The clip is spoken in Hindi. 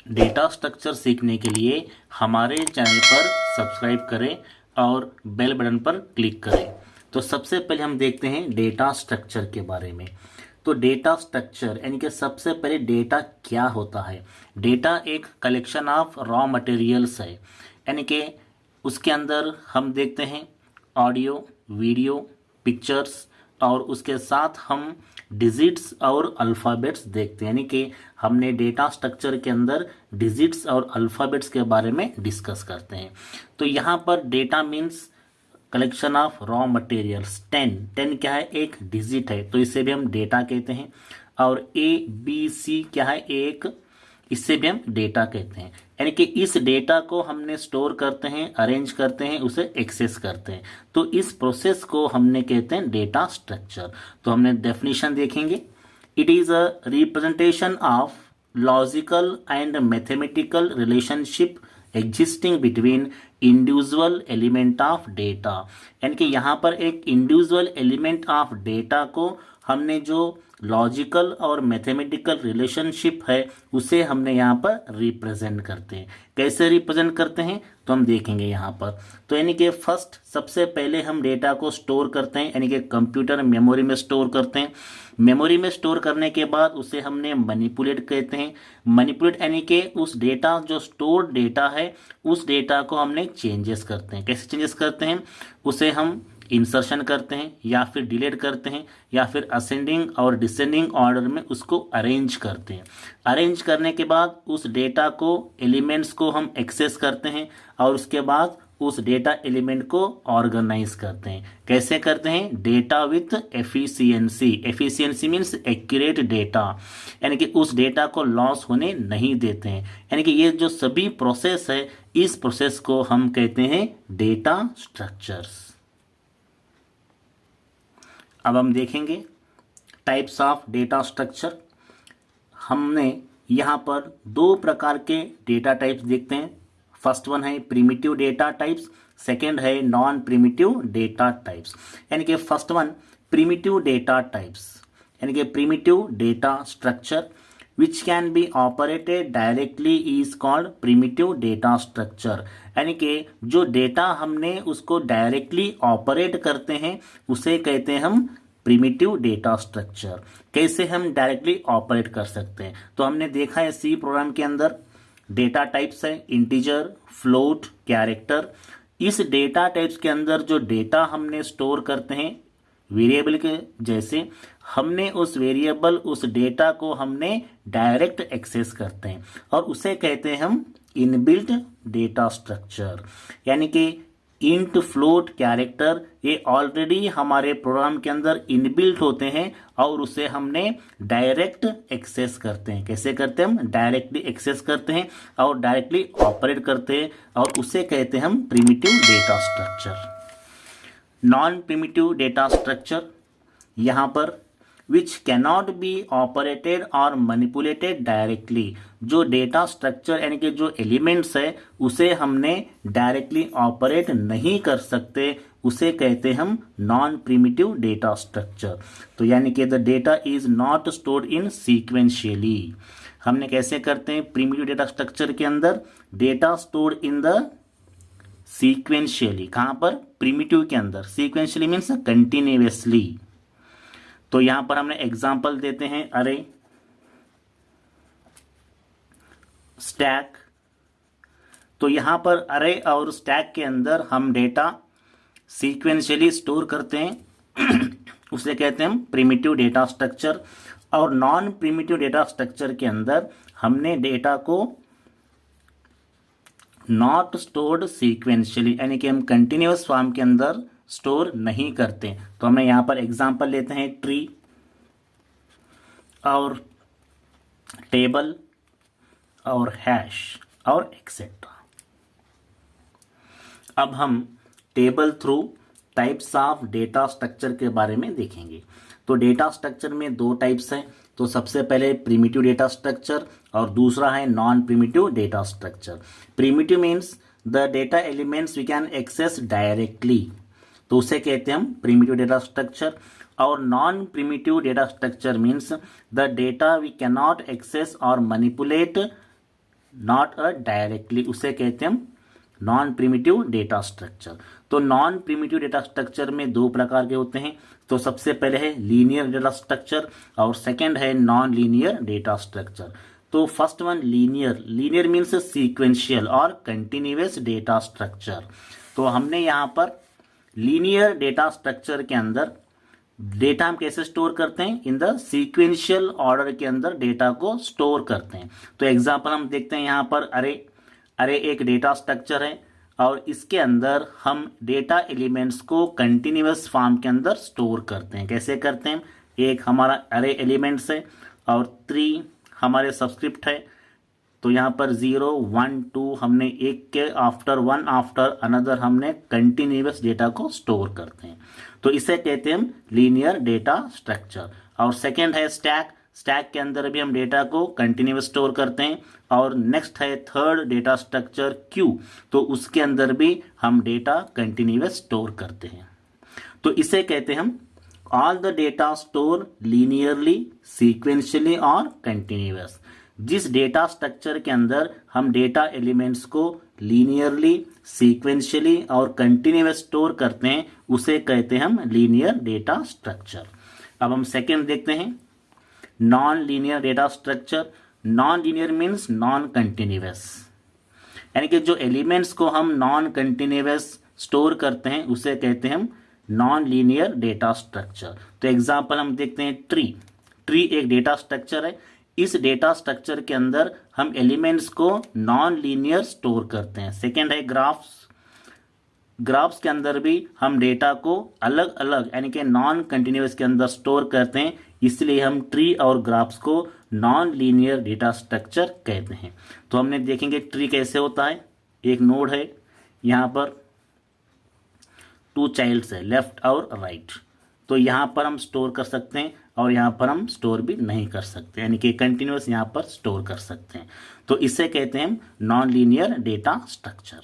डेटा स्ट्रक्चर सीखने के लिए हमारे चैनल पर सब्सक्राइब करें और बेल बटन पर क्लिक करें। तो सबसे पहले हम देखते हैं डेटा स्ट्रक्चर के बारे में। तो डेटा स्ट्रक्चर यानी कि सबसे पहले डेटा क्या होता है। डेटा एक कलेक्शन ऑफ रॉ मटेरियल्स है, यानी कि उसके अंदर हम देखते हैं ऑडियो, वीडियो, पिक्चर्स और उसके साथ हम डिजिट्स और अल्फ़ाबेट्स देखते हैं। यानी कि हमने डेटा स्ट्रक्चर के अंदर डिजिट्स और अल्फ़ाबेट्स के बारे में डिस्कस करते हैं। तो यहाँ पर data means collection of raw materials. 10 क्या है, एक डिजिट है, तो इसे भी हम डेटा कहते हैं। और ABC क्या है, एक, इससे भी हम डेटा कहते हैं। यानी कि इस डेटा को हमने स्टोर करते हैं, अरेंज करते हैं, उसे एक्सेस करते हैं। तो इस प्रोसेस को हमने कहते हैं डेटा स्ट्रक्चर। तो हमने डेफिनेशन देखेंगे। It is a representation of logical and mathematical relationship existing between individual element of data. यानी कि यहाँ पर एक इंडिविजुअल एलिमेंट ऑफ डेटा को हमने जो लॉजिकल और मैथमेटिकल रिलेशनशिप है उसे हमने यहाँ पर रिप्रेजेंट करते हैं। कैसे रिप्रेजेंट करते हैं तो हम देखेंगे यहाँ पर। तो यानी कि फर्स्ट सबसे पहले हम डेटा को स्टोर करते हैं, यानी कि कंप्यूटर मेमोरी में स्टोर करते हैं। मेमोरी में स्टोर करने के बाद उसे हमने मैनिपुलेट कहते हैं। मैनिपुलेट यानी कि उस डेटा जो स्टोर डेटा है उस डेटा को हमने चेंजेस करते हैं। कैसे चेंजेस करते हैं, उसे हम इंसर्शन करते हैं या फिर डिलीट करते हैं या फिर असेंडिंग और डिसेंडिंग ऑर्डर में उसको अरेंज करते हैं। अरेंज करने के बाद उस डेटा को एलिमेंट्स को हम एक्सेस करते हैं और उसके बाद उस डेटा एलिमेंट को ऑर्गेनाइज करते हैं। कैसे करते हैं, data with efficiency. Efficiency means accurate data, यानी कि उस डेटा को लॉस होने नहीं देते हैं। यानी कि ये जो सभी प्रोसेस है इस प्रोसेस को हम कहते हैं डेटा स्ट्रक्चर्स। अब हम देखेंगे टाइप्स ऑफ डेटा स्ट्रक्चर। हमने यहाँ पर दो प्रकार के डेटा टाइप्स देखते हैं। फर्स्ट वन है प्रिमिटिव डेटा टाइप्स, सेकेंड है नॉन प्रिमिटिव डेटा टाइप्स। यानी कि first one primitive data types, यानी कि primitive data structure which can be operated directly is called primitive data structure. यानी कि जो डेटा हमने उसको डायरेक्टली ऑपरेट करते हैं उसे कहते हैं हम प्रिमिटिव डेटा स्ट्रक्चर। कैसे हम डायरेक्टली ऑपरेट कर सकते हैं, तो हमने देखा है सी प्रोग्राम के अंदर डेटा टाइप्स है इंटीजर, फ्लोट, कैरेक्टर। इस डेटा टाइप्स के अंदर जो डेटा हमने स्टोर करते हैं वेरिएबल के जैसे, हमने उस वेरिएबल उस डेटा को हमने डायरेक्ट एक्सेस करते हैं और उसे कहते हैं हम इनबिल्ट डेटा स्ट्रक्चर। यानी कि इंट, फ्लोट, कैरेक्टर ये ऑलरेडी हमारे प्रोग्राम के अंदर इनबिल्ट होते हैं और उसे हमने डायरेक्ट एक्सेस करते हैं। कैसे करते हैं, हम डायरेक्टली एक्सेस करते हैं और डायरेक्टली ऑपरेट करते हैं और उसे कहते हैं हम primitive data structure. Non primitive data structure यहाँ पर विच कैनॉट बी ऑपरेटेड और मैनिपुलेटेड डायरेक्टली। जो डेटा स्ट्रक्चर यानी कि जो एलिमेंट्स है उसे हमने डायरेक्टली ऑपरेट नहीं कर सकते उसे कहते हम नॉन प्रिमिटिव डेटा स्ट्रक्चर। तो यानी कि the data is not stored in sequentially. हमने कैसे करते हैं, प्रिमिटिव डेटा स्ट्रक्चर के अंदर data stored in the sequentially. कहाँ पर, प्रिमिटिव के अंदर। Sequentially means continuously. तो यहां पर हमने एग्जाम्पल देते हैं अरे, स्टैक। तो यहां पर अरे और स्टैक के अंदर हम डेटा सीक्वेंशियली स्टोर करते हैं उसे कहते हैं हम प्रिमिटिव डेटा स्ट्रक्चर। और नॉन प्रिमिटिव डेटा स्ट्रक्चर के अंदर हमने डेटा को नॉट स्टोर्ड सीक्वेंशियली, यानी कि हम कंटिन्यूअस फॉर्म के अंदर स्टोर नहीं करते। तो हमें यहाँ पर एग्जांपल लेते हैं ट्री और टेबल और हैश और एक्सेट्रा। अब हम table through types of data structure के बारे में देखेंगे। तो डेटा स्ट्रक्चर में दो टाइप्स हैं। तो सबसे पहले प्रिमिटिव डेटा स्ट्रक्चर और दूसरा है non primitive data structure. Primitive means the data elements we can access directly, तो उसे कहते हैं हम प्रिमिटिव डेटा स्ट्रक्चर। और non primitive data structure means the data we cannot access और मैनिपुलेट नॉट अ डायरेक्टली, उसे कहते हैं हम नॉन प्रिमिटिव डेटा स्ट्रक्चर। तो नॉन प्रिमिटिव डेटा स्ट्रक्चर में दो प्रकार के होते हैं। तो सबसे पहले है लीनियर डेटा स्ट्रक्चर और सेकंड है नॉन लीनियर डेटा स्ट्रक्चर। तो first one linear, linear means sequential और कंटिन्यूअस डेटा स्ट्रक्चर। तो हमने यहाँ पर लीनियर डेटा स्ट्रक्चर के अंदर डेटा हम कैसे स्टोर करते हैं, इन द सीक्वेंशियल ऑर्डर के अंदर डेटा को स्टोर करते हैं। तो एग्जांपल हम देखते हैं यहाँ पर अरे एक डेटा स्ट्रक्चर है और इसके अंदर हम डेटा एलिमेंट्स को कंटिन्यूअस फॉर्म के अंदर स्टोर करते हैं। कैसे करते हैं, एक हमारा अरे एलिमेंट्स है और 3 हमारे सबस्क्रिप्ट है। तो यहाँ पर 0 1 2 हमने एक के आफ्टर वन आफ्टर अनदर हमने कंटिन्यूअस डेटा को स्टोर करते हैं। तो इसे कहते हैं हम लीनियर डेटा स्ट्रक्चर। और सेकंड है स्टैक, स्टैक के अंदर भी हम डेटा को कंटिन्यूअस स्टोर करते हैं। और नेक्स्ट है थर्ड डेटा स्ट्रक्चर क्यू, तो उसके अंदर भी हम डेटा कंटिन्यूअस स्टोर करते हैं। तो इसे कहते हैं हम all the data store linearly, sequentially और कंटिन्यूअस। जिस डेटा स्ट्रक्चर के अंदर हम डेटा एलिमेंट्स को लीनियरली, सीक्वेंशियली और कंटिन्यूअस स्टोर करते हैं उसे कहते हैं हम लीनियर डेटा स्ट्रक्चर। अब हम सेकंड देखते हैं non linear data structure. Non linear means non continuous, यानी कि जो एलिमेंट्स को हम नॉन कंटिन्यूअस स्टोर करते हैं उसे कहते हैं हम नॉन लीनियर डेटा स्ट्रक्चर। तो एग्जांपल हम देखते हैं ट्री एक डेटा स्ट्रक्चर है। इस डेटा स्ट्रक्चर के अंदर हम एलिमेंट्स को नॉन लीनियर स्टोर करते हैं। सेकेंड है ग्राफ्स के अंदर भी हम डेटा को अलग अलग यानी कि नॉन कंटिन्यूअस के अंदर स्टोर करते हैं, इसलिए हम ट्री और ग्राफ्स को नॉन लीनियर डेटा स्ट्रक्चर कहते हैं। तो हमने देखेंगे ट्री कैसे होता है, एक नोड है, यहाँ पर 2 चाइल्ड्स है लेफ्ट और राइट। तो यहाँ पर हम स्टोर कर सकते हैं और यहाँ पर हम स्टोर भी नहीं कर सकते, यानी कि कंटिन्यूअस यहाँ पर स्टोर कर सकते हैं। तो इसे कहते हैं नॉन लीनियर डेटा स्ट्रक्चर।